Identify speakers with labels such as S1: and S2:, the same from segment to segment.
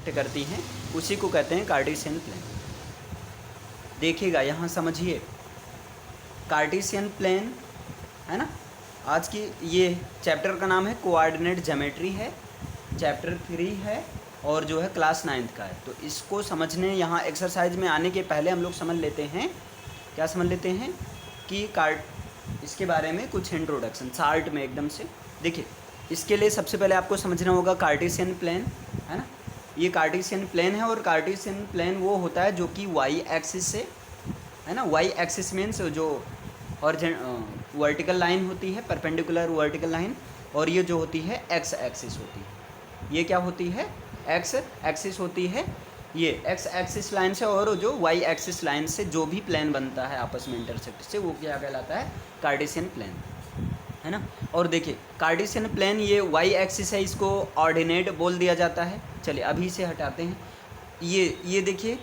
S1: Intersect करती हैं उसी को कहते हैं कार्टेशियन प्लेन। देखिएगा यहाँ समझिए, कार्टेशियन प्लेन है ना, आज की ये चैप्टर का नाम है कोऑर्डिनेट ज्योमेट्री है, चैप्टर 3 है और जो है क्लास 9th का है। तो इसको समझने यहाँ एक्सरसाइज में आने के पहले हम लोग समझ लेते हैं, क्या समझ लेते हैं कि इसके बारे में कुछ इंट्रोडक्शन शार्ट में एकदम से। देखिए इसके लिए सबसे पहले आपको समझना होगा कार्टेशियन प्लेन है ना, ये कार्टेशियन प्लेन है और कार्टेशियन प्लेन वो होता है जो कि वाई एक्सिस से है ना, वाई एक्सिस मीन्स जो और वर्टिकल लाइन होती है, परपेंडिकुलर वर्टिकल लाइन, और ये जो होती है एक्स एक्सिस होती है। ये क्या होती है? एक्स एक्सिस होती है। ये एक्स एक्सिस लाइन से और जो वाई एक्सिस लाइन से जो भी प्लेन बनता है आपस में इंटरसेक्ट से, वो क्या कहलाता है? कार्टेशियन प्लेन है ना। और देखिए कार्टेशियन प्लेन ये वाई एक्सिस है, इसको ऑर्डिनेट बोल दिया जाता है। चलिए अभी से हटाते हैं। ये देखिए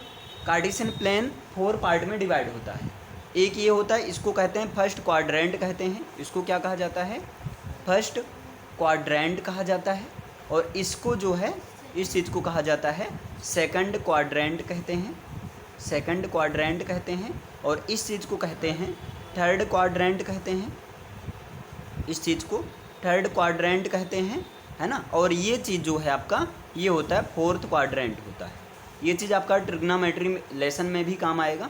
S1: कार्टेशियन प्लेन 4 पार्ट में डिवाइड होता है। एक ये होता है, इसको कहते हैं फर्स्ट क्वाड्रेंट कहते हैं। इसको क्या कहा जाता है? फर्स्ट क्वाड्रेंट कहा जाता है। और इसको जो है, इस चीज़ को कहा जाता है सेकंड क्वाड्रेंट कहते हैं, सेकंड क्वाड्रेंट कहते हैं। और इस चीज़ को कहते हैं थर्ड क्वाड्रेंट कहते हैं, इस चीज़ को थर्ड क्वाड्रेंट कहते हैं है ना। और ये चीज़ जो है आपका, ये होता है फोर्थ क्वाड्रेंट होता है। ये चीज़ आपका ट्रिग्नोमेट्री लेसन में भी काम आएगा,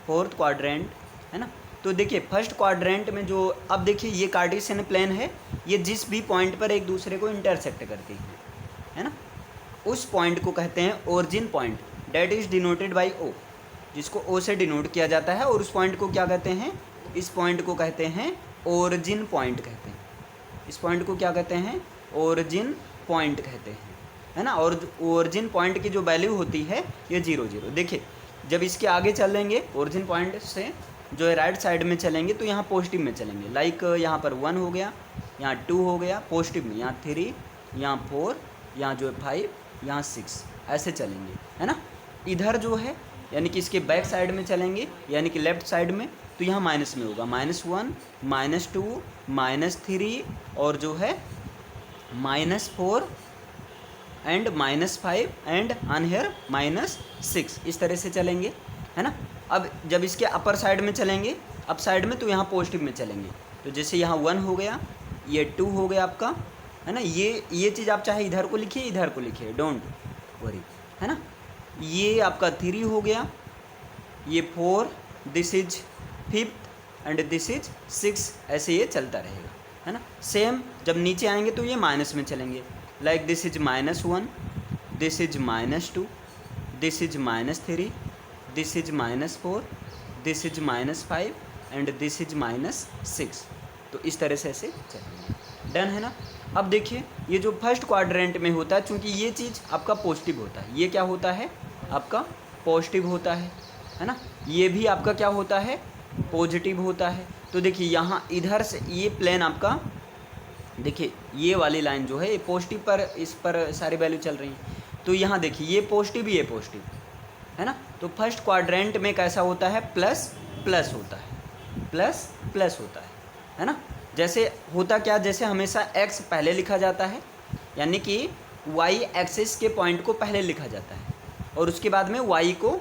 S1: फोर्थ क्वाड्रेंट है ना। तो देखिए फर्स्ट क्वाड्रेंट में जो, अब देखिए ये कार्टेशियन प्लेन है, ये जिस भी पॉइंट पर एक दूसरे को इंटरसेक्ट करती है ना, उस पॉइंट को कहते हैं origin point, that is denoted by O, जिसको ओ से डिनोट किया जाता है। और उस पॉइंट को क्या कहते हैं? इस पॉइंट को कहते हैं ओरिजिन पॉइंट कहते हैं। इस पॉइंट को क्या कहते हैं? ओरिजिन पॉइंट कहते हैं है ना। और ओरिजिन पॉइंट की जो वैल्यू होती है ये 0 0। देखिए जब इसके आगे चलेंगे ओरिजिन पॉइंट से जो है राइट साइड में चलेंगे तो यहाँ पॉजिटिव में चलेंगे। लाइक यहाँ पर 1 हो गया, यहाँ 2 हो गया पॉजिटिव में, यहाँ 3, यहाँ 4, यहाँ जो है 5, यहाँ 6, ऐसे चलेंगे है ना। इधर जो है यानी कि इसके बैक साइड में चलेंगे, यानी कि लेफ्ट साइड में, तो यहाँ माइनस में होगा -1, -2, -3 और जो है -4 एंड -5 एंड ऑन हेयर -6, इस तरह से चलेंगे है ना। अब जब इसके अपर साइड में चलेंगे, अप साइड में, तो यहाँ पॉजिटिव में चलेंगे। तो जैसे यहाँ 1 हो गया, ये 2 हो गया आपका है ना। ये चीज़ आप चाहे इधर को लिखिए, इधर को लिखिए, डोंट वरी है ना। ये आपका 3 हो गया, ये 4, this is 5th and this is 6, ऐसे ये चलता रहेगा है ना। सेम जब नीचे आएंगे तो ये माइनस में चलेंगे, like this is -1, this is -2, this is -3, this is -4, this is -5 and this is -6। तो इस तरह से ऐसे चलेंगे। डन है ना। अब देखिए ये जो फर्स्ट क्वाड्रेंट में होता है, चूँकि ये चीज़ आपका पॉजिटिव होता है, ये क्या होता है? आपका पॉजिटिव होता है ना। ये भी आपका क्या होता है? पॉजिटिव होता है। तो देखिए यहाँ इधर से ये प्लेन आपका, देखिए ये वाली लाइन जो है ये पॉजिटिव पर, इस पर सारी वैल्यू चल रही है। तो यहाँ देखिए ये पॉजिटिव, ये पॉजिटिव है ना। तो फर्स्ट क्वाड्रेंट में कैसा होता है? प्लस प्लस होता है, प्लस प्लस होता है ना। जैसे होता क्या, जैसे हमेशा x पहले लिखा जाता है, यानी कि y एक्सिस के पॉइंट को पहले लिखा जाता है और उसके बाद में y को,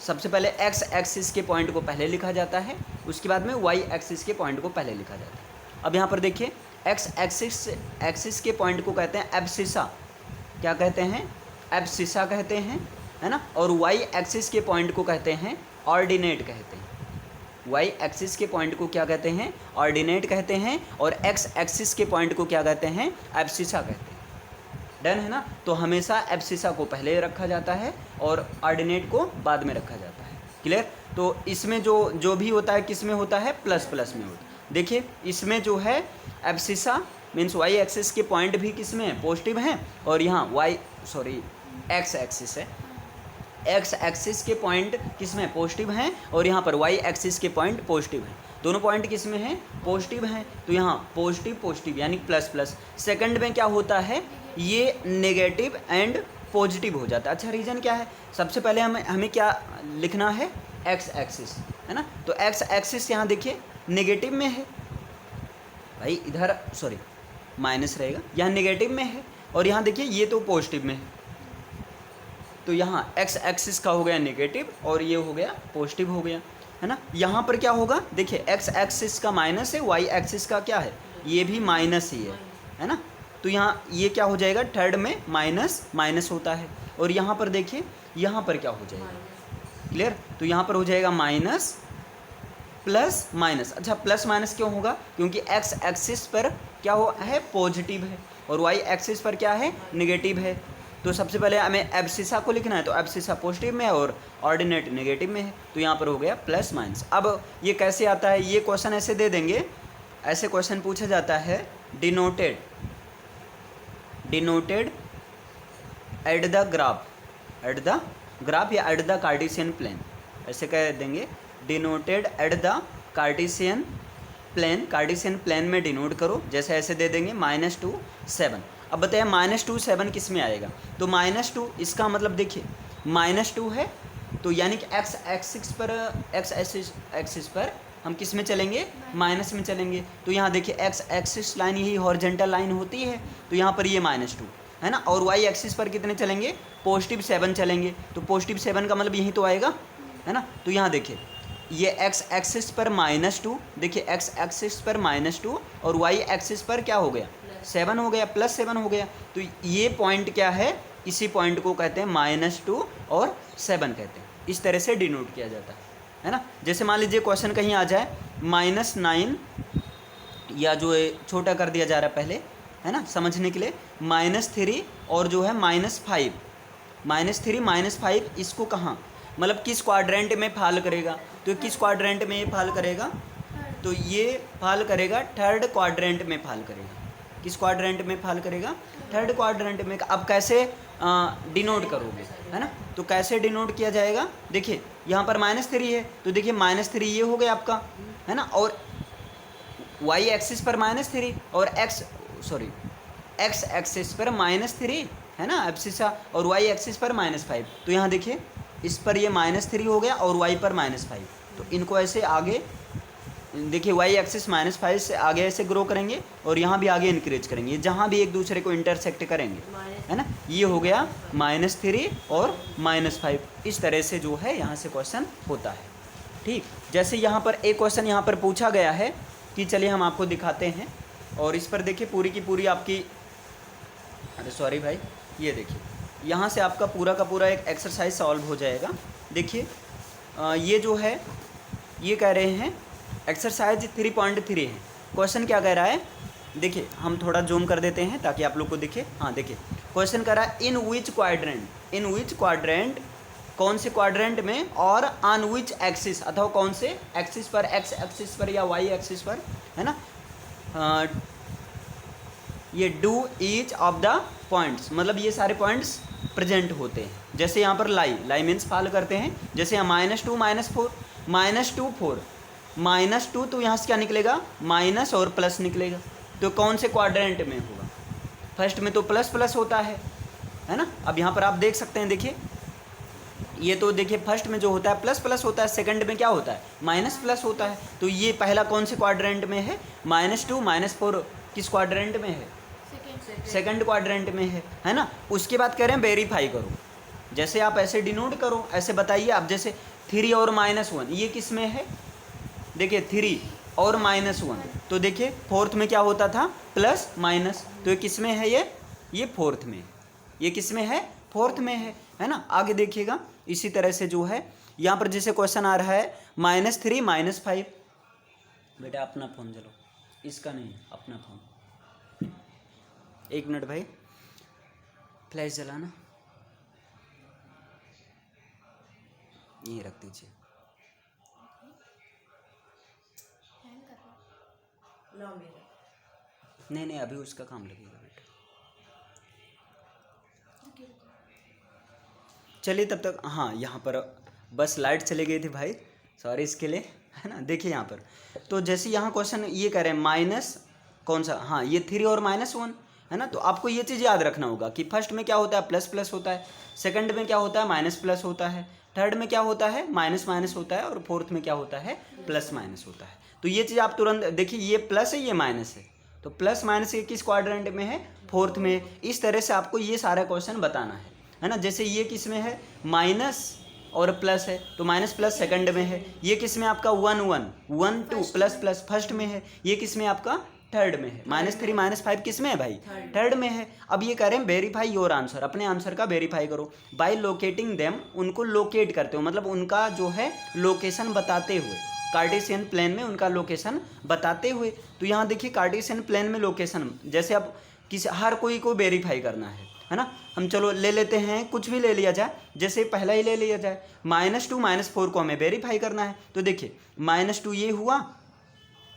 S1: सबसे पहले x एक्सिस के पॉइंट को पहले लिखा जाता है, उसके बाद में y एक्सिस के पॉइंट को पहले लिखा जाता है। अब यहाँ पर देखिए x एक्सिस के पॉइंट को कहते हैं एब्सिसा, क्या कहते हैं? एब्सिसा कहते हैं है ना। और y एक्सिस के पॉइंट को कहते हैं ऑर्डिनेट कहते हैं। y एक्सिस के पॉइंट को क्या कहते हैं? ऑर्डिनेट कहते हैं। और x एक्सिस के पॉइंट को क्या कहते हैं? एब्सिसा कहते हैं। डन है ना। तो हमेशा एब्सिसा को पहले रखा जाता है और ऑर्डिनेट को बाद में रखा जाता है। क्लियर। तो इसमें जो भी होता है किस में होता है? प्लस प्लस में होता है। देखिए इसमें जो है एब्सिसा मीन्स y एक्सिस के पॉइंट भी किस में है? पॉजिटिव हैं। और यहाँ x एक्सिस है, x एक्सिस के पॉइंट किस में? पॉजिटिव हैं। और यहाँ पर y एक्सिस के पॉइंट पॉजिटिव हैं। दोनों पॉइंट किस में हैं? पॉजिटिव हैं। तो यहाँ पॉजिटिव पॉजिटिव यानी प्लस प्लस। सेकंड में क्या होता है? ये नेगेटिव एंड पॉजिटिव हो जाता है। अच्छा रीज़न क्या है? सबसे पहले हमें क्या लिखना है? x एक्सिस है ना। तो x एक्सिस यहाँ देखिए नेगेटिव में है भाई, इधर माइनस रहेगा, यहाँ नेगेटिव में है। और यहाँ देखिए ये तो पॉजिटिव में है, तो यहाँ एक्स एक्सिस का हो गया नेगेटिव और ये हो गया पॉजिटिव हो गया, है ना। यहाँ पर क्या होगा, देखिए एक्स एक्सिस का माइनस है, वाई एक्सिस का क्या है, ये भी माइनस ही है ना। तो यहाँ ये क्या हो जाएगा, थर्ड में माइनस माइनस होता है, और यहाँ पर देखिए यहाँ पर क्या हो जाएगा, क्लियर। तो यहाँ पर हो जाएगा माइनस प्लस माइनस। अच्छा प्लस माइनस क्यों होगा, क्योंकि एक्स एक्सिस पर क्या हो है, पॉजिटिव है, और वाई एक्सिस पर क्या है, नेगेटिव है। तो सबसे पहले हमें एब्सिसा को लिखना है, तो एब्सिसा पॉजिटिव में है और ऑर्डिनेट नेगेटिव में है, तो यहाँ पर हो गया प्लस माइनस। अब ये कैसे आता है, ये क्वेश्चन ऐसे दे देंगे, ऐसे क्वेश्चन पूछा जाता है, डिनोटेड एट द ग्राफ या एट द कार्टेशियन प्लेन, ऐसे कह देंगे, denoted at the Cartesian plane में डिनोट करो, जैसे ऐसे दे देंगे -2 7। अब बताइए -2 7 किस में आएगा, तो -2 इसका मतलब देखिए -2 है, तो यानी कि एक्स एक्सिस पर हम किस में चलेंगे, माइनस में चलेंगे। तो यहाँ देखिए एक्स एक्सिस लाइन यही हॉरिजॉन्टल लाइन होती है, तो यहाँ पर ये -2 है ना, और वाई एक्सिस पर कितने चलेंगे, पॉजिटिव 7 चलेंगे, तो पॉजिटिव 7 का मतलब यही तो आएगा, है ना। तो यहाँ देखिए ये एक्स एक्सिस पर -2, देखिए एक्स एक्सिस पर -2 और वाई एक्सिस पर क्या हो गया, 7 हो गया, +7 हो गया। तो ये पॉइंट क्या है, इसी पॉइंट को कहते हैं -2 और 7 कहते हैं, इस तरह से डिनोट किया जाता है ना। जैसे मान लीजिए क्वेश्चन कहीं आ जाए -9, या जो है छोटा कर दिया जा रहा है पहले, है ना, समझने के लिए, -3 और जो है -5, -3 -5, इसको कहाँ मतलब किस क्वाड्रेंट में फाल करेगा, तो किस क्वाड्रेंट में ये फाल करेगा, तो ये फाल करेगा थर्ड क्वाड्रेंट में फाल करेगा। किस क्वाड्रेंट में फाल करेगा, थर्ड क्वाड्रेंट में। अब कैसे डिनोट करोगे, है ना, तो कैसे डिनोट किया जाएगा, देखिए यहाँ पर -3 है, तो देखिए -3 ये हो गया आपका, है ना, और वाई एक्सिस पर -3 और एक्स एक्सिस पर -3 है ना एब्सिसा, और वाई एक्सिस पर -5। तो यहाँ देखिए इस पर ये -3 हो गया और y पर -5, तो इनको ऐसे आगे देखिए y एक्सिस -5 से आगे ऐसे ग्रो करेंगे और यहाँ भी आगे इंक्रीज करेंगे, जहाँ भी एक दूसरे को इंटरसेक्ट करेंगे, है ना। ये हो गया -3 और -5, इस तरह से जो है यहाँ से क्वेश्चन होता है, ठीक। जैसे यहाँ पर एक क्वेश्चन यहाँ पर पूछा गया है कि चलिए हम आपको दिखाते हैं, और इस पर देखिए पूरी की पूरी आपकी, अरे सॉरी भाई, ये देखिए यहाँ से आपका पूरा का पूरा एक एक्सरसाइज सॉल्व हो जाएगा। देखिए ये जो है ये कह रहे हैं एक्सरसाइज 3.3 है, क्वेश्चन क्या कह रहा है, देखिए हम थोड़ा जूम कर देते हैं ताकि आप लोग को दिखे। हाँ देखिए क्वेश्चन कह रहा है इन विच क्वाड्रेंट कौन से क्वाड्रेंट में, और ऑन विच एक्सिस, अथवा कौन से एक्सिस पर, एक्स एक्सिस पर या वाई एक्सिस पर, है ना, ये do each of the points, मतलब ये सारे पॉइंट्स प्रेजेंट होते हैं। जैसे यहाँ पर लाई मीन्स फॉलो करते हैं, जैसे यहाँ -2 -4 -2 4 -2, तो यहाँ से क्या निकलेगा, माइनस और प्लस निकलेगा, तो कौन से क्वाड्रेंट में होगा, फर्स्ट में तो प्लस प्लस होता है ना। अब यहाँ पर आप देख सकते हैं, देखिए ये तो देखिए फर्स्ट में जो होता है प्लस प्लस होता है, सेकंड में क्या होता है, माइनस प्लस होता है। तो ये पहला कौन से क्वाड्रेंट में है, -2 -4 किस क्वाड्रेंट में है, सेकंड क्वाड्रेंट में है ना। उसके बाद कह रहे हैं वेरीफाई करो, जैसे आप ऐसे डिनोट करो, ऐसे बताइए आप, जैसे 3 और -1 ये किस में है, देखिए 3 और -1, तो देखिए फोर्थ में क्या होता था, प्लस माइनस, तो ये किस में है, ये फोर्थ में, ये किस में है, फोर्थ में है ना। आगे देखिएगा इसी तरह से जो है यहाँ पर जैसे क्वेश्चन आ रहा है -3 -5, बेटा अपना फ़ोन चलो, इसका नहीं अपना फ़ोन, 1 मिनट भाई, फ्लैश जलाना, यहीं रख दीजिए। नहीं अभी उसका काम लगेगा बेटा, चलिए तब तक। हाँ यहाँ पर बस लाइट चली गई थी भाई, सॉरी इसके लिए, है ना। देखिए यहाँ पर तो जैसे यहाँ क्वेश्चन ये कह रहे हैं माइनस कौन सा, हाँ ये 3 और -1 है ना। तो आपको ये चीज़ याद रखना होगा कि फर्स्ट में क्या होता है, प्लस प्लस होता है, सेकंड में क्या होता है, माइनस प्लस होता है, थर्ड में क्या होता है, माइनस माइनस होता है, और फोर्थ में क्या होता है, प्लस माइनस होता है। तो ये चीज़ आप तुरंत देखिए, ये प्लस है ये माइनस है, तो प्लस माइनस ये किस क्वाड्रेंट में है, फोर्थ में। इस तरह से आपको ये सारा क्वेश्चन बताना है। है ना। जैसे ये किस में है, माइनस और प्लस है, तो माइनस प्लस सेकंड में है। ये किस में आपका 1 1 1 2 प्लस प्लस फर्स्ट में है। ये किस में आपका थर्ड में है। -3 -5 किस में है भाई, थर्ड में है। अब ये कह रहे हैं वेरीफाई योर आंसर, अपने आंसर का वेरीफाई करो बाय लोकेटिंग देम, उनको लोकेट करते हो, मतलब उनका जो है लोकेशन बताते हुए, कार्टेशियन प्लेन में उनका लोकेशन बताते हुए। तो यहाँ देखिए कार्टेशियन प्लेन में लोकेशन, जैसे अब किसी हर कोई को वेरीफाई करना है ना। हम चलो ले लेते हैं, कुछ भी ले लिया जाए, जैसे पहला ही ले लिया जाए -2 -4 को हमें वेरीफाई करना है। तो देखिए -2 ये हुआ,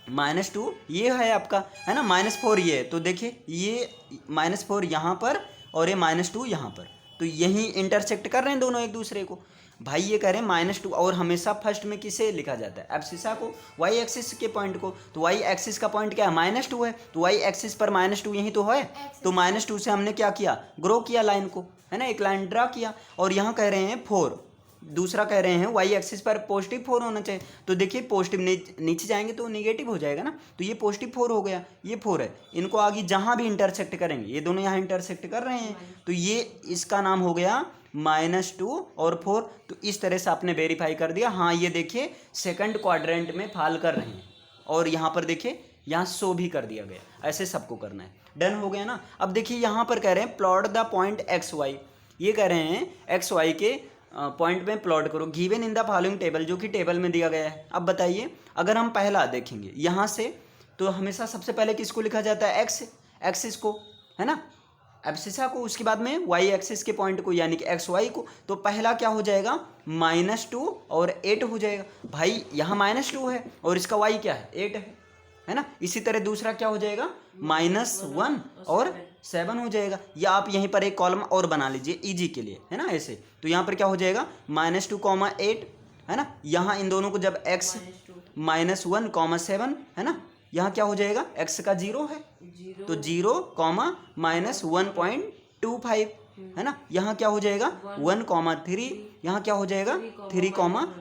S1: -2 ये है आपका, है ना, -4 ये है। तो देखिए ये -4 यहाँ पर और ये -2 यहाँ पर, तो यही इंटरसेक्ट कर रहे हैं दोनों एक दूसरे को। भाई ये कह रहे हैं -2, और हमेशा फर्स्ट में किसे लिखा जाता है, एब्सिसा को, वाई एक्सिस के पॉइंट को। तो वाई एक्सिस का पॉइंट क्या है, -2 है, तो वाई एक्सिस पर -2 यही तो है। तो -2 से हमने क्या किया, ग्रो किया लाइन को, है ना, एक लाइन ड्रा किया। और यहाँ कह रहे हैं 4, दूसरा कह रहे हैं वाई एक्सिस पर +4 होना चाहिए। तो देखिए पॉजिटिव नीचे जाएंगे तो नेगेटिव हो जाएगा ना, तो ये +4 हो गया, ये 4 है। इनको आगे जहाँ भी इंटरसेक्ट करेंगे, ये दोनों यहाँ इंटरसेक्ट कर रहे हैं, तो ये इसका नाम हो गया -2 और 4। तो इस तरह से आपने वेरीफाई कर दिया। हाँ ये देखिए सेकंड क्वाड्रेंट में फॉल कर रहे हैं, और यहाँ पर देखिए यहाँ शो भी कर दिया गया। ऐसे सबको करना है, डन हो गया ना। अब देखिए यहाँ पर कह रहे हैं प्लॉट द पॉइंट XY, ये कह रहे हैं XY के पॉइंट में प्लॉट करो given in the following table, जो कि टेबल में दिया गया है। अब बताइए अगर हम पहला देखेंगे यहाँ से, तो हमेशा सबसे पहले किसको लिखा जाता है, एक्स एक्सिस को, है ना, एब्सिसा को, उसके बाद में वाई एक्सिस के पॉइंट को यानी कि XY को। तो पहला क्या हो जाएगा, -2 और 8 हो जाएगा। भाई यहाँ -2 है और इसका y क्या है, 8 है ना। इसी तरह दूसरा क्या हो जाएगा, -1 और 7 हो जाएगा। या आप यहीं पर एक कॉलम और बना लीजिए इजी के लिए, है ना, ऐसे। तो यहाँ पर क्या हो जाएगा, -2, 8, है ना। यहाँ इन दोनों को जब x -1, 7, है ना, यहाँ क्या हो जाएगा, x का 0 है, तो 0, -1.25, है ना। यहाँ क्या हो जाएगा 1, 3, यहाँ क्या हो जाएगा 3,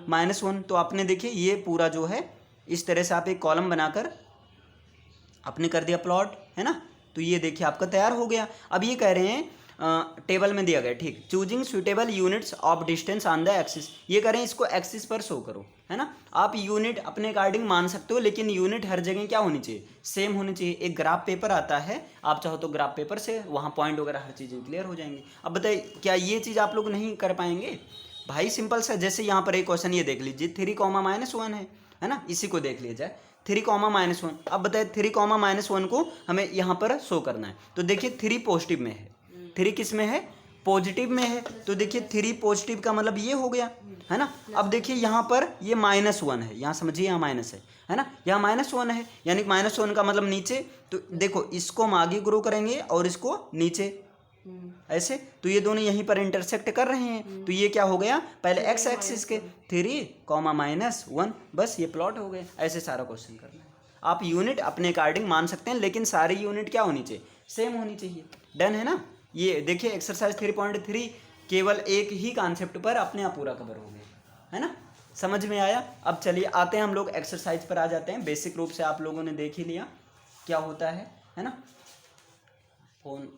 S1: -1। तो आपने देखिए ये पूरा जो है इस तरह से आप एक कॉलम बनाकर आपने कर दिया प्लॉट, है ना। तो ये देखिए आपका तैयार हो गया। अब ये कह रहे हैं टेबल में दिया गया, ठीक, choosing suitable units of distance on the axis, ये करें इसको एक्सिस पर शो करो, है ना। आप यूनिट अपने अकॉर्डिंग मान सकते हो, लेकिन यूनिट हर जगह क्या होनी चाहिए, सेम होनी चाहिए। एक ग्राफ पेपर आता है, आप चाहो तो ग्राफ पेपर से वहाँ पॉइंट वगैरह हर चीज़ें क्लियर हो जाएंगी। अब बताइए क्या ये चीज़ आप लोग नहीं कर पाएंगे, भाई सिंपल सा। जैसे यहाँ पर एक क्वेश्चन ये देख लीजिए, 3, -1 है ना, इसी को देख लिया जाए, 3, -1। अब बताइए 3, -1 को हमें यहाँ पर शो करना है। तो देखिए 3 पॉजिटिव में है, 3 किस में है, पॉजिटिव में है। तो देखिए 3 पॉजिटिव का मतलब ये हो गया, है ना। अब देखिए यहाँ पर ये -1 है, यहाँ समझिए यहाँ माइनस है ना, यहाँ -1 है, यानी -1 का मतलब नीचे। तो देखो इसको हम आगे ग्रो करेंगे और इसको नीचे, ऐसे। तो ये दोनों यहीं पर इंटरसेक्ट कर रहे हैं। तो ये क्या हो गया, पहले x एक्सिस के 3, -1, बस ये प्लॉट हो गए। ऐसे सारा क्वेश्चन करना है। आप यूनिट अपने अकॉर्डिंग मान सकते हैं, लेकिन सारी यूनिट क्या होनी चाहिए, सेम होनी चाहिए। डन है ना। ये देखिए एक्सरसाइज 3.3 केवल एक ही कॉन्सेप्ट पर अपने आप पूरा कवर हो गया, है ना, समझ में आया। अब चलिए आते हैं हम लोग एक्सरसाइज पर आ जाते हैं। बेसिक रूप से आप लोगों ने देख ही लिया क्या होता है ना। फोन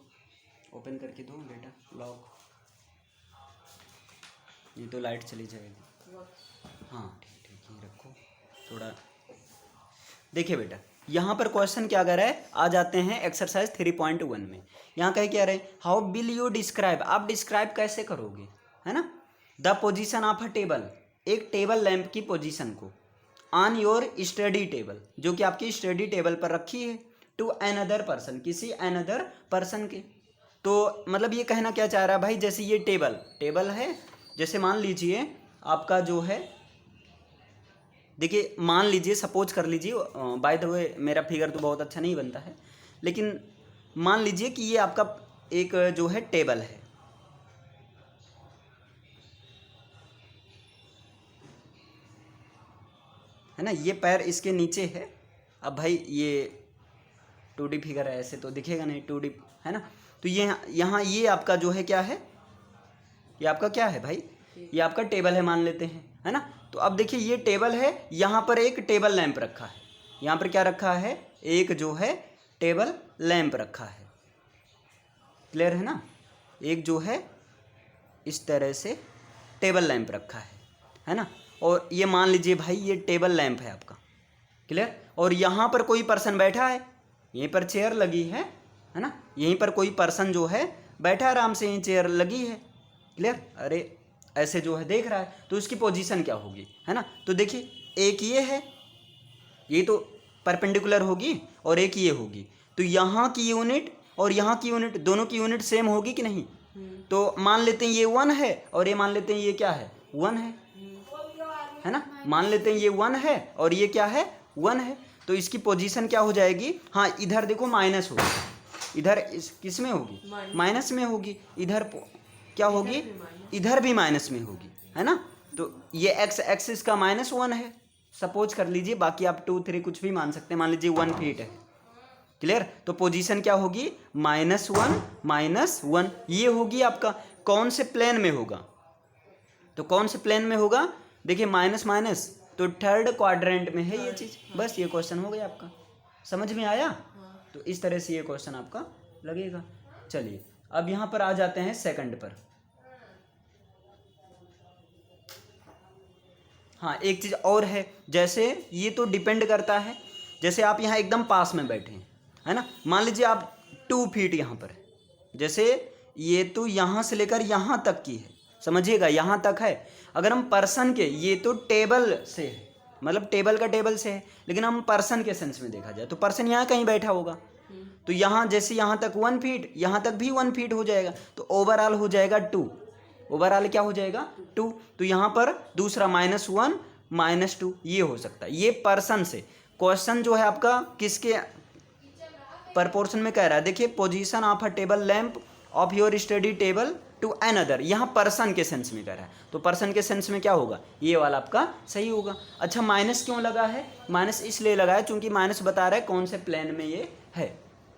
S1: ओपन करके दो बेटा, लॉक, ये तो लाइट चली जाएगी। हाँ ठीक ठीक, ये रखो थोड़ा। देखिए बेटा यहाँ पर क्वेश्चन क्या कर रहा है, आ जाते हैं एक्सरसाइज 3.1 में। यहाँ कह क्या रहे, हाउ विल यू डिस्क्राइब, आप डिस्क्राइब कैसे करोगे, है ना, the position of a table, एक टेबल लैंप की पोजीशन को, ऑन योर स्टडी टेबल, जो कि आपकी स्टडी टेबल पर रखी है, टू अनदर पर्सन, किसी अनदर पर्सन के। तो मतलब ये कहना क्या चाह रहा है भाई, जैसे ये टेबल है, जैसे मान लीजिए आपका जो है, देखिए मान लीजिए, सपोज कर लीजिए, बाय द वे मेरा फिगर तो बहुत अच्छा नहीं बनता है, लेकिन मान लीजिए कि ये आपका एक जो है टेबल है ना, ये पैर इसके नीचे है। अब भाई ये 2D फिगर है, ऐसे तो दिखेगा नहीं 2D, है ना। तो ये यहाँ ये आपका जो है क्या है, ये आपका क्या है भाई, ये आपका टेबल है मान लेते हैं, है ना। तो अब देखिए ये टेबल है, यहाँ पर एक टेबल लैंप रखा है, यहाँ पर क्या रखा है, एक जो है टेबल लैंप रखा है, क्लियर है ना। एक जो है इस तरह से टेबल लैंप रखा है ना। और ये मान लीजिए भाई ये टेबल लैंप है आपका, क्लियर। और यहाँ पर कोई पर्सन बैठा है, यहीं पर चेयर लगी है ना, यहीं पर कोई पर्सन जो है बैठा आराम से, यहीं चेयर लगी है, क्लियर। अरे ऐसे जो है देख रहा है, तो उसकी पोजीशन क्या होगी, है ना। तो देखिए एक ये है, ये तो परपेंडिकुलर होगी, और एक ये होगी, तो यहाँ की यूनिट और यहाँ की यूनिट, दोनों की यूनिट सेम होगी कि नहीं। तो मान लेते हैं ये 1 है, और ये मान लेते हैं ये क्या है, 1 है ना। मान लेते हैं ये 1 है और ये क्या है, 1 है। तो इसकी पोजीशन क्या हो जाएगी, हाँ इधर देखो माइनस होगी, इधर इस किस में होगी, माइनस में होगी। इधर क्या होगी, इधर भी माइनस में होगी, है ना। तो ये एक्स एक्सिस का -1 है, सपोज कर लीजिए, बाकी आप 2 3 कुछ भी मान सकते हैं, मान लीजिए 1 फीट है, क्लियर। तो पोजीशन क्या होगी, -1 ये होगी आपका। कौन से प्लेन में होगा, तो कौन से प्लेन में होगा, देखिए माइनस माइनस, तो थर्ड क्वाड्रेंट में है ये चीज़। बस ये क्वेश्चन हो गया आपका, समझ में आया। तो इस तरह से ये क्वेश्चन आपका लगेगा। चलिए अब यहाँ पर आ जाते हैं सेकंड पर। हाँ एक चीज़ और है, जैसे ये तो डिपेंड करता है, जैसे आप यहाँ एकदम पास में बैठे हैं, है ना। मान लीजिए आप 2 फीट यहाँ पर है, जैसे ये तो यहाँ से लेकर यहाँ तक की है, समझिएगा यहाँ तक है। अगर हम पर्सन के, ये तो टेबल से है, मतलब टेबल का टेबल से है, लेकिन हम पर्सन के सेंस में देखा जाए तो पर्सन यहाँ कहीं बैठा होगा, तो यहाँ जैसे यहाँ तक 1 फीट, यहाँ तक भी 1 फीट हो जाएगा, तो ओवरऑल हो जाएगा 2। ओवरऑल क्या हो जाएगा, 2। तो यहाँ पर दूसरा -1 -2 ये हो सकता है। ये पर्सन से क्वेश्चन जो है आपका किसके प्रपोर्शन में कह रहा है, देखिए position of a table lamp of your study table to another, यहाँ पर्सन के सेंस में कह रहा है, तो पर्सन के सेंस में क्या होगा, ये वाला आपका सही होगा। अच्छा माइनस क्यों लगा है, माइनस इसलिए लगा है क्योंकि माइनस बता रहा है कौन से प्लेन में ये है,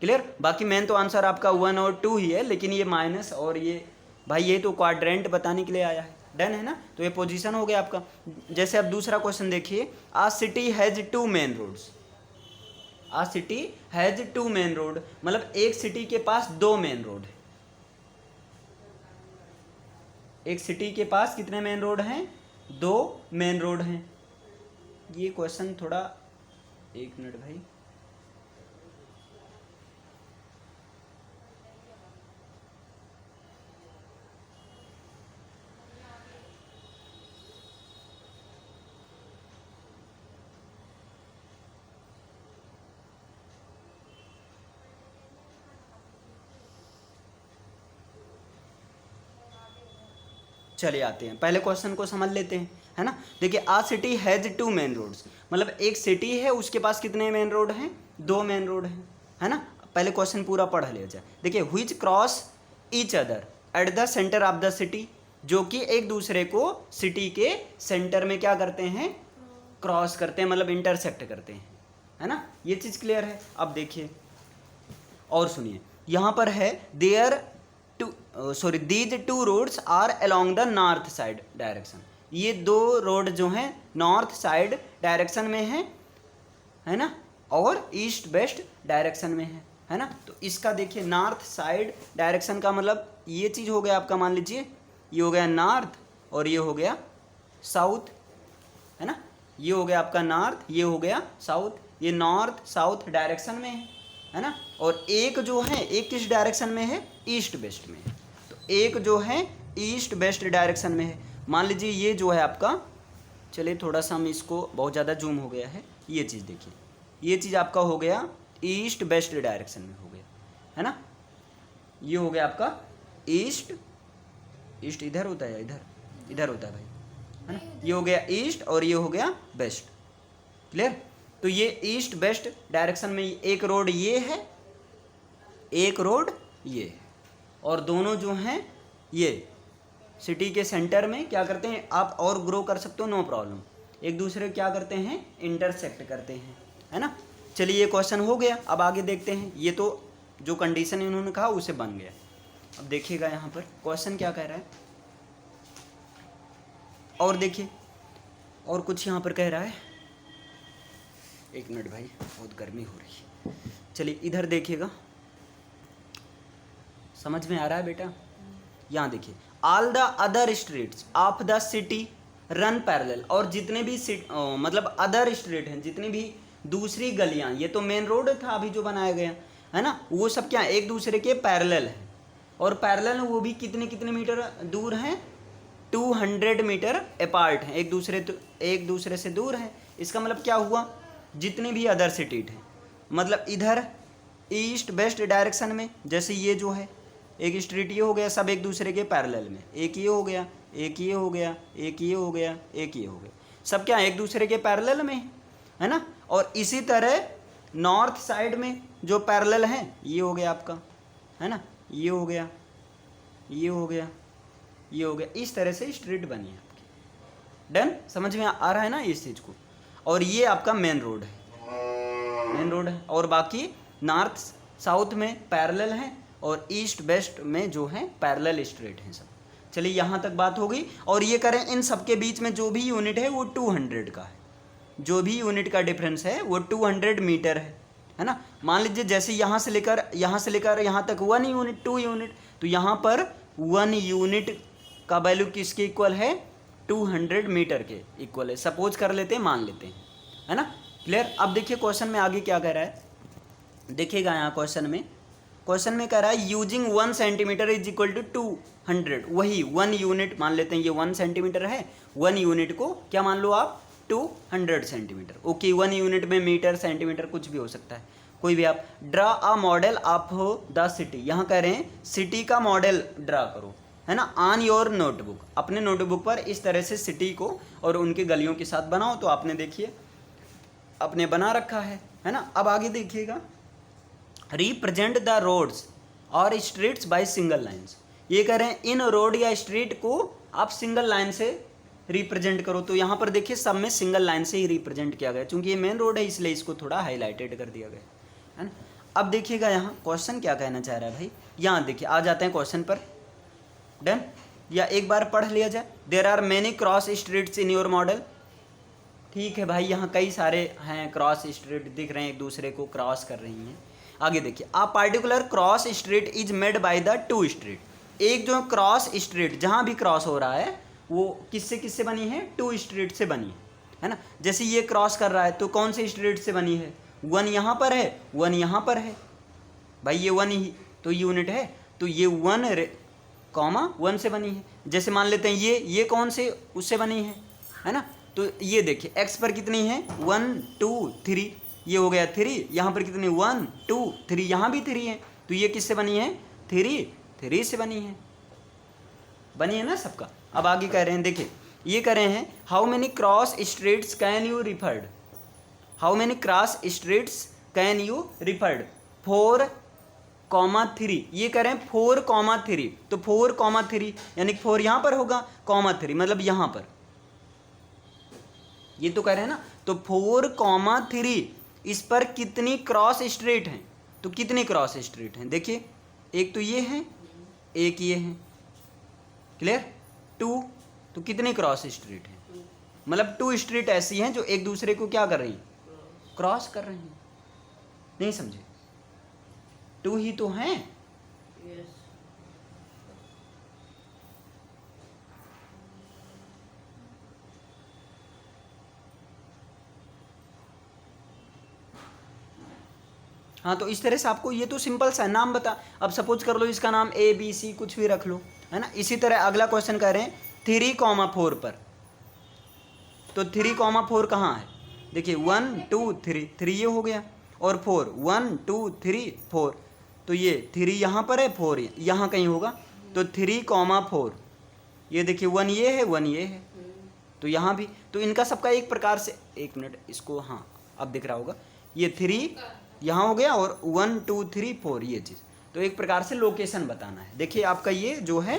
S1: क्लियर। बाकी मेन तो आंसर आपका 1 और 2 ही है, लेकिन ये माइनस और ये भाई ये तो क्वाड्रेंट बताने के लिए आया है, डन है ना। तो ये पोजीशन हो गया आपका। जैसे अब दूसरा क्वेश्चन देखिए, a city has 2 main roads, a city has 2 main road, मतलब एक सिटी के पास 2 मेन रोड है। एक सिटी के पास कितने मेन रोड हैं, 2 मेन रोड हैं। ये क्वेश्चन थोड़ा, एक मिनट भाई, चले आते हैं, पहले क्वेश्चन को समझ लेते हैं, है ना। देखिए a city has 2 main roads, मतलब एक सिटी है उसके पास कितने मेन रोड हैं, 2 मेन रोड हैं, है ना। पहले क्वेश्चन पूरा पढ़ लिया जाए। देखिए which cross each other at the centre of the city, जो कि एक दूसरे को सिटी के सेंटर में क्या करते हैं, क्रॉस करते हैं, मतलब इंटरसेक्ट करते हैं, है ना। ये चीज़ क्लियर है। अब देखिए और सुनिए, यहाँ पर है there these 2 roads are along the north side direction, ये 2 रोड जो हैं नॉर्थ साइड डायरेक्शन में है ना, और ईस्ट वेस्ट डायरेक्शन में है ना। तो इसका देखिए नॉर्थ साइड डायरेक्शन का मतलब ये चीज़ हो गया आपका, मान लीजिए ये हो गया नॉर्थ और ये हो गया साउथ, है ना। ये हो गया आपका नॉर्थ, ये हो गया साउथ, ये नॉर्थ साउथ डायरेक्शन में है ना। और एक जो है, एक किस डायरेक्शन में है, ईस्ट वेस्ट में है। तो एक जो है ईस्ट वेस्ट डायरेक्शन में है। मान लीजिए ये जो है आपका, चलिए थोड़ा सा हम इसको, बहुत ज़्यादा जूम हो गया है, ये चीज़ देखिए, ये चीज़ आपका हो गया ईस्ट वेस्ट डायरेक्शन में हो गया, है ना। ये हो गया आपका ईस्ट, ईस्ट इधर होता है, इधर होता है भाई, है ना। ये हो गया ईस्ट और ये हो गया वेस्ट, क्लियर। तो ये ईस्ट वेस्ट डायरेक्शन में एक रोड ये है, एक रोड ये है, और दोनों जो हैं ये सिटी के सेंटर में क्या करते हैं, आप और ग्रो कर सकते हो, नो प्रॉब्लम, एक दूसरे क्या करते हैं, इंटरसेक्ट करते हैं, है ना। चलिए ये क्वेश्चन हो गया। अब आगे देखते हैं, ये तो जो कंडीशन इन्होंने कहा उसे बन गया। अब देखिएगा यहाँ पर क्वेश्चन क्या कह रहा है, और देखिए और कुछ यहाँ पर कह रहा है, एक मिनट भाई बहुत गर्मी हो रही है। चलिए इधर देखिएगा, समझ में आ रहा है बेटा। यहाँ देखिए, all the other streets of the city run parallel, और जितने भी मतलब अदर स्ट्रीट हैं, जितनी भी दूसरी गलियां, ये तो मेन रोड था अभी जो बनाया गया है ना, वो सब क्या एक दूसरे के पैरेलल है, और पैरेलल वो भी कितने कितने मीटर दूर हैं, 200 मीटर अपार्ट हैं, एक दूसरे से दूर हैं। इसका मतलब क्या हुआ, जितनी भी अदर सिटी हैं, मतलब इधर ईस्ट वेस्ट डायरेक्शन में, जैसे ये जो है एक स्ट्रीट ये हो गया, सब एक दूसरे के पैरेलल में, एक ये हो गया, एक ये हो गया, एक ये हो गया, एक ये हो गया, सब क्या एक दूसरे के पैरेलल में है ना। और इसी तरह नॉर्थ साइड में जो पैरेलल हैं, ये हो गया आपका, है ना, ये हो गया, ये हो गया, ये हो गया, इस तरह से स्ट्रीट बनी है आपकी। डन, समझ में आ रहा है ना इस चीज़ को। और ये आपका मेन रोड है, और बाकी नॉर्थ साउथ में पैरेलल हैं, और ईस्ट वेस्ट में जो है पैरेलल स्ट्रेट हैं सब। चलिए यहाँ तक बात हो गई। और ये करें, इन सब के बीच में जो भी यूनिट है वो 200 का है, जो भी यूनिट का डिफरेंस है वो 200 मीटर है ना। मान लीजिए जैसे यहाँ से लेकर यहाँ तक 1 यूनिट 2 यूनिट, तो यहाँ पर 1 यूनिट का वैल्यू किसके इक्वल है, 200 मीटर के इक्वल है, सपोज कर लेते हैं, मान लेते हैं, है ना। क्लियर। अब देखिए क्वेश्चन में आगे क्या कह रहा है, देखिएगा यहाँ क्वेश्चन में कह रहा है using 1 centimetre is equal to 200, वही 1 यूनिट मान लेते हैं, ये 1 सेंटीमीटर है, 1 यूनिट को क्या मान लो आप, 200 सेंटीमीटर। ओके, 1 यूनिट में मीटर सेंटीमीटर कुछ भी हो सकता है, कोई भी आप। Draw a model of the city, यहाँ कह रहे हैं सिटी का मॉडल ड्रा करो, है ना, ऑन योर नोटबुक, अपने नोटबुक पर इस तरह से सिटी को और उनके गलियों के साथ बनाओ। तो आपने देखिए अपने बना रखा है ना। अब आगे देखिएगा, रिप्रेजेंट द रोड्स और स्ट्रीट्स बाय सिंगल लाइन्स, ये कह रहे हैं इन रोड या स्ट्रीट को आप सिंगल लाइन से रिप्रेजेंट करो। तो यहाँ पर देखिए सब में सिंगल लाइन से ही रिप्रेजेंट किया गया, क्योंकि ये मेन रोड है इसलिए इसको थोड़ा हाईलाइटेड कर दिया गया है ना। अब देखिएगा यहाँ क्वेश्चन क्या कहना चाह रहा है भाई, यहाँ देखिए आ जाते हैं क्वेश्चन पर। डन, या एक बार पढ़ लिया जाए। There are many cross streets in your model, ठीक है भाई, यहाँ कई सारे हैं क्रॉस स्ट्रीट दिख रहे हैं, एक दूसरे को क्रॉस कर रही हैं। आगे देखिए, a particular cross street is made by the 2 street, एक जो क्रॉस स्ट्रीट जहाँ भी क्रॉस हो रहा है वो किससे बनी है, 2 स्ट्रीट से बनी है ना। जैसे ये क्रॉस कर रहा है तो कौन से स्ट्रीट से बनी है, 1 यहाँ पर है, 1 यहाँ पर है, भाई ये 1 ही तो यूनिट है, तो ये 1 से बनी है। जैसे मान लेते हैं ये कौन से उससे बनी है ना। तो ये देखिए x पर कितनी है, 1 2 3, ये हो गया 3, यहाँ पर कितनी 1 2 3, यहाँ भी 3 है, तो ये किससे बनी है, 3 से बनी है ना सबका। अब आगे कह रहे हैं, देखिए ये कह रहे हैं how many cross streets can you referred, how many cross streets can you referred, 4,3, ये कह रहे हैं 4,3, तो 4,3 यानी 4 यहाँ पर होगा, 3 मतलब यहाँ पर, ये तो कह रहे हैं ना। तो 4,3 इस पर कितनी क्रॉस स्ट्रीट हैं, तो कितनी क्रॉस स्ट्रीट हैं, देखिए एक तो ये है, एक ये है, क्लियर, 2, तो कितनी क्रॉस स्ट्रीट हैं, मतलब 2 स्ट्रीट ऐसी हैं जो एक दूसरे को क्या कर रही हैं, क्रॉस कर रही हैं। नहीं समझे, 2 ही तो हैं। हाँ, तो इस तरह से आपको, ये तो सिंपल सा नाम बता, अब सपोज कर लो इसका नाम ABC कुछ भी रख लो, है ना। इसी तरह अगला क्वेश्चन कह रहे हैं 3,4 पर, तो 3,4 कहाँ है, देखिए 1 2 3, 3 ये हो गया, और 4 1 2 3 4, तो ये 3 यहाँ पर है, 4 यहाँ कहीं होगा, तो 3,4, ये देखिए 1 ये है, 1 ये है, तो यहाँ भी, तो इनका सबका एक प्रकार से, 1 मिनट इसको, हाँ अब दिख रहा होगा, ये 3 यहाँ हो गया, और 1 2 3 4 ये चीज़, तो एक प्रकार से लोकेशन बताना है। देखिए आपका ये जो है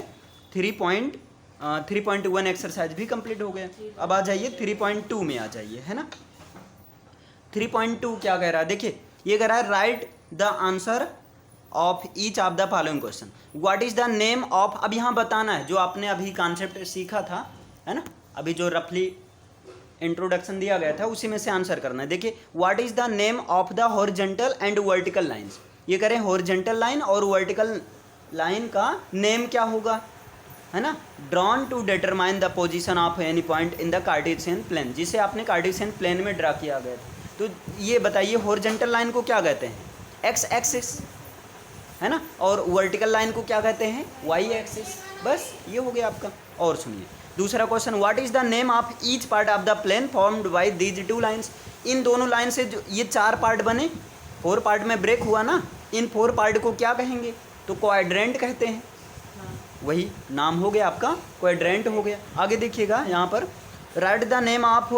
S1: 3.1 एक्सरसाइज भी कंप्लीट हो गया। अब आ जाइए 3.2 में आ जाइए, है ना। 3.2 क्या कह रहा है, देखिए ये कह रहा है right the answer of each of the following question, what is the name of, अब यहाँ बताना है जो आपने अभी कॉन्सेप्ट सीखा था, है ना, अभी जो रफली इंट्रोडक्शन दिया गया था उसी में से आंसर करना है। देखिए what is the name of the horizontal and vertical lines, ये करें हॉरिजॉन्टल लाइन और वर्टिकल लाइन का नेम क्या होगा, है ना, drawn to determine the position of any point in the Cartesian plane, जिसे आपने कार्टेशियन प्लेन में ड्रा किया गया था। तो ये बताइए हॉरिजॉन्टल लाइन को क्या कहते हैं? एक्स एक्सिस, है ना, और वर्टिकल लाइन को क्या कहते हैं? Y axis. बस ये हो गया आपका। और सुनिए दूसरा question, what is the name of each part of the plane formed by these two lines. इन दोनों लाइन से जो ये 4 पार्ट बने, 4 पार्ट में ब्रेक हुआ ना, इन 4 पार्ट को क्या कहेंगे? तो क्वाड्रेंट कहते हैं। वही नाम हो गया आपका, क्वाड्रेंट हो गया। आगे देखिएगा यहाँ पर, right the name of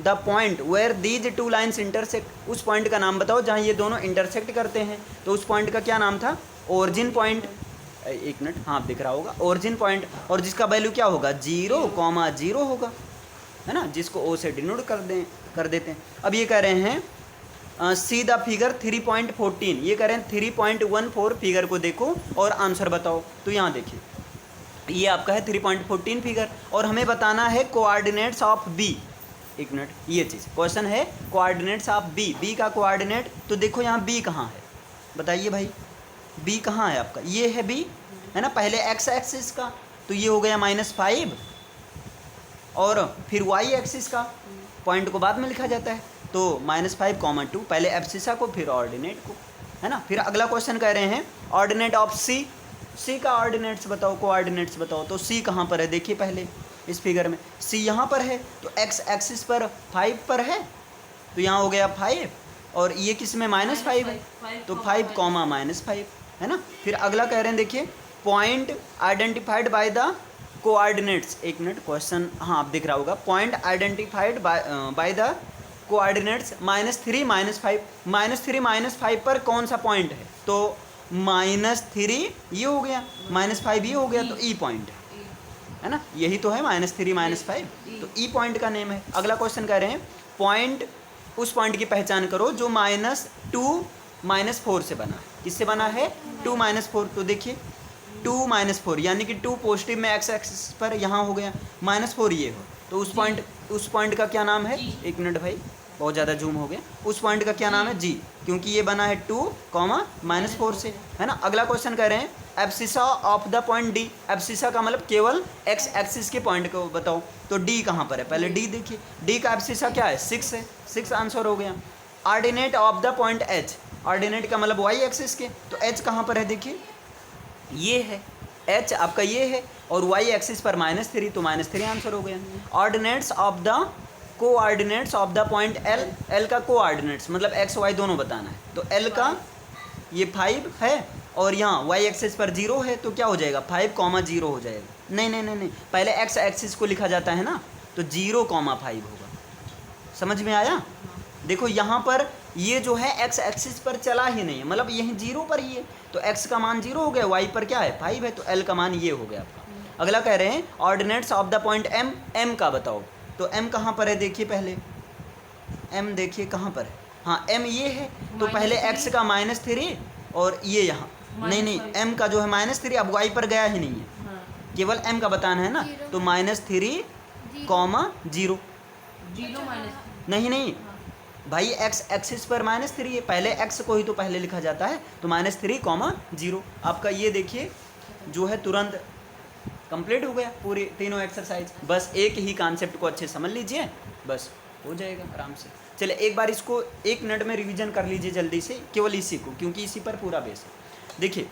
S1: the point where these two lines intersect. उस पॉइंट का नाम बताओ जहाँ ये दोनों इंटरसेक्ट करते हैं। तो उस पॉइंट का क्या नाम था? Origin point. एक मिनट, हाँ दिख रहा होगा, ओरिजिन पॉइंट। और जिसका वैल्यू क्या होगा? 0,0 होगा, है ना, जिसको ओ से डिनोट कर देते हैं। अब ये कह रहे हैं सी द फिगर 3.14, ये कह रहे हैं 3.14 फिगर को देखो और आंसर बताओ। तो यहाँ देखिए ये आपका है 3.14 फिगर, और हमें बताना है कोऑर्डिनेट्स ऑफ बी। एक मिनट, ये चीज़ क्वेश्चन है कोऑर्डिनेट्स ऑफ बी। बी का कोऑर्डिनेट, तो देखो यहाँ बी कहाँ है, बताइए भाई, बी कहाँ है आपका? ये है बी, है ना, पहले एक्स एक्सिस का, तो ये हो गया -5, और फिर वाई एक्सिस का, पॉइंट को बाद में लिखा जाता है, तो -5,2, पहले एब्सिसा को फिर ऑर्डिनेट को, है ना। फिर अगला क्वेश्चन कह रहे हैं ऑर्डिनेट ऑफ सी। सी का ऑर्डिनेट्स बताओ, कोऑर्डिनेट्स बताओ। तो सी कहाँ पर है? देखिए पहले इस फिगर में सी यहाँ पर है, तो एक्स एक्सिस पर 5 पर है, तो यहाँ हो गया 5, और ये किस में? -5 है, तो 5, -5, है ना। फिर अगला कह रहे हैं, देखिए point identified by the coordinates. एक मिनट, क्वेश्चन हाँ आप दिख रहा होगा, point identified by the coordinates -3, -5। -3, -5 पर कौन सा पॉइंट है? तो -3 ये हो गया, -5 ये हो गया, तो ई पॉइंट है ना, यही तो है -3, -5, तो ई पॉइंट का नेम है। अगला क्वेश्चन कह रहे हैं पॉइंट, उस पॉइंट की पहचान करो जो -2, -4 से बना है। किससे बना है? 2, -4। तो देखिए 2, -4 यानी कि 2 पॉजिटिव में एक्स एक्सिस पर यहाँ हो गया, -4 ये हो, तो उस पॉइंट का क्या नाम है? एक मिनट भाई, बहुत ज़्यादा जूम हो गया। उस पॉइंट का क्या नाम है? जी, क्योंकि ये बना है 2, -4 से, है ना। अगला क्वेश्चन कह रहे हैं abscissa of the point D. Abscissa का मतलब केवल एक्स एक्सिस के पॉइंट को बताओ। तो डी कहाँ पर है? पहले डी देखिए, डी का एब्सिसा क्या है? 6 है, 6 आंसर हो गया। Ordinate of the point H, ordinate का मतलब वाई एक्सिस के, तो एच कहाँ पर है? देखिए ये है एच आपका, ये है, और वाई एक्सिस पर -3, तो -3 आंसर हो गया। Ordinates of the coordinates of the point L. L का कोऑर्डिनेट्स मतलब एक्स वाई दोनों बताना है, तो एल का ये 5 है, और यहाँ वाई एक्सिस पर 0 है, तो क्या हो जाएगा? 5,0 हो जाएगा। नहीं, पहले एक्स एक्सिस को लिखा जाता है ना, तो 0,5 होगा। समझ में आया? देखो यहाँ पर ये जो है एक्स एक्सिस पर चला ही नहीं है, मतलब यहीं 0 पर ही है, तो एक्स का मान 0 हो गया, वाई पर क्या है? 5 है, तो एल का मान ये हो गया आपका। अगला कह रहे हैं ordinates of the point M. M का बताओ, तो एम कहाँ पर है? देखिए पहले एम देखिए कहाँ पर है, हाँ एम ये है, तो पहले एक्स का -3, और ये यहाँ नहीं, एम का जो है -3, अब वाई पर गया ही नहीं है, केवल एम का बताना है ना, तो -3, 0 नहीं भाई, एक्स एक्सिस पर -3 है, पहले एक्स को ही तो पहले लिखा जाता है, तो -3, 0 आपका। ये देखिए जो है तुरंत कंप्लीट हो गया पूरी तीनों एक्सरसाइज। बस एक ही कॉन्सेप्ट को अच्छे समझ लीजिए, बस हो जाएगा आराम से। चलिए एक बार इसको 1 मिनट में रिवीजन कर लीजिए जल्दी से, केवल इसी को, क्योंकि इसी पर पूरा बेस है। देखिए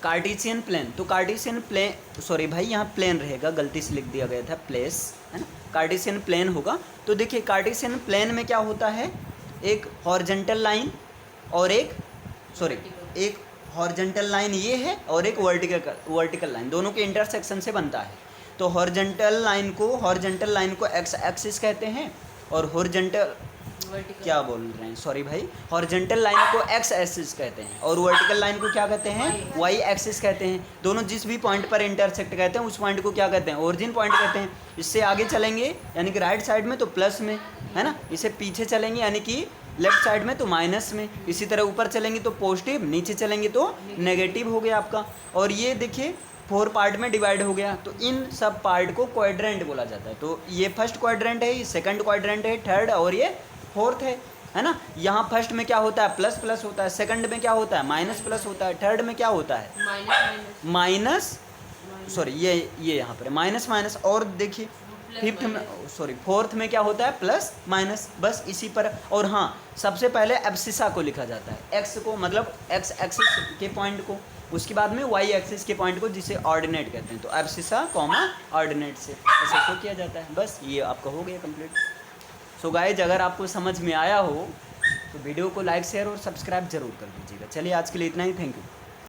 S1: कार्टेशियन प्लेन, तो कार्टेशियन प्लेन, सॉरी भाई यहाँ प्लेन रहेगा, गलती से लिख दिया गया था प्लेस, है ना, कार्टेशियन प्लेन होगा। तो देखिए कार्टेशियन प्लेन में क्या होता है? एक हॉरिजॉन्टल लाइन और एक हॉरिजॉन्टल लाइन ये है, और एक वर्टिकल लाइन, दोनों के इंटरसेक्शन से बनता है। तो हॉरिजॉन्टल लाइन को एक्स एक्सिस कहते हैं, और हॉरिजॉन्टल क्या बोल रहे हैं, सॉरी भाई, हॉरिजॉन्टल लाइन को एक्स एक्सिस कहते हैं, और वर्टिकल लाइन को क्या कहते हैं? वाई एक्सिस कहते हैं। दोनों जिस भी पॉइंट पर इंटरसेक्ट कहते हैं, उस पॉइंट को क्या कहते हैं? ओरिजिन पॉइंट कहते हैं। इससे आगे चलेंगे यानी कि राइट साइड में तो प्लस में, है ना, इसे पीछे चलेंगे यानी कि लेफ्ट साइड में तो माइनस में, इसी तरह ऊपर चलेंगे तो पॉजिटिव, नीचे चलेंगे तो नेगेटिव हो गया आपका। और ये देखिए 4 पार्ट में डिवाइड हो गया, तो इन सब पार्ट को क्वाड्रेंट बोला जाता है। तो ये फर्स्ट क्वाड्रेंट है, ये सेकंड क्वाड्रेंट है, थर्ड और ये फोर्थ है ना। यहाँ फर्स्ट में क्या होता है? प्लस प्लस होता है, सेकंड में क्या होता है? माइनस प्लस होता है, थर्ड में क्या होता है? माइनस सॉरी ये यहाँ पर माइनस माइनस, और देखिए फिफ्थ में सॉरी फोर्थ में क्या होता है प्लस माइनस, बस इसी पर। और हाँ, सबसे पहले एब्सिसा को लिखा जाता है, एक्स को मतलब एक्स एक्सिस के पॉइंट को, उसके बाद में वाई एक्सिस के पॉइंट को, जिसे ऑर्डिनेट कहते हैं। तो एब्सिसा कॉमा ऑर्डिनेट से ऐसे शो किया जाता है। बस ये आपका हो गया कंप्लीट। सो गाइज, अगर आपको समझ में आया हो तो वीडियो को लाइक शेयर और सब्सक्राइब जरूर कर दीजिएगा। चलिए आज के लिए इतना ही, थैंक यू।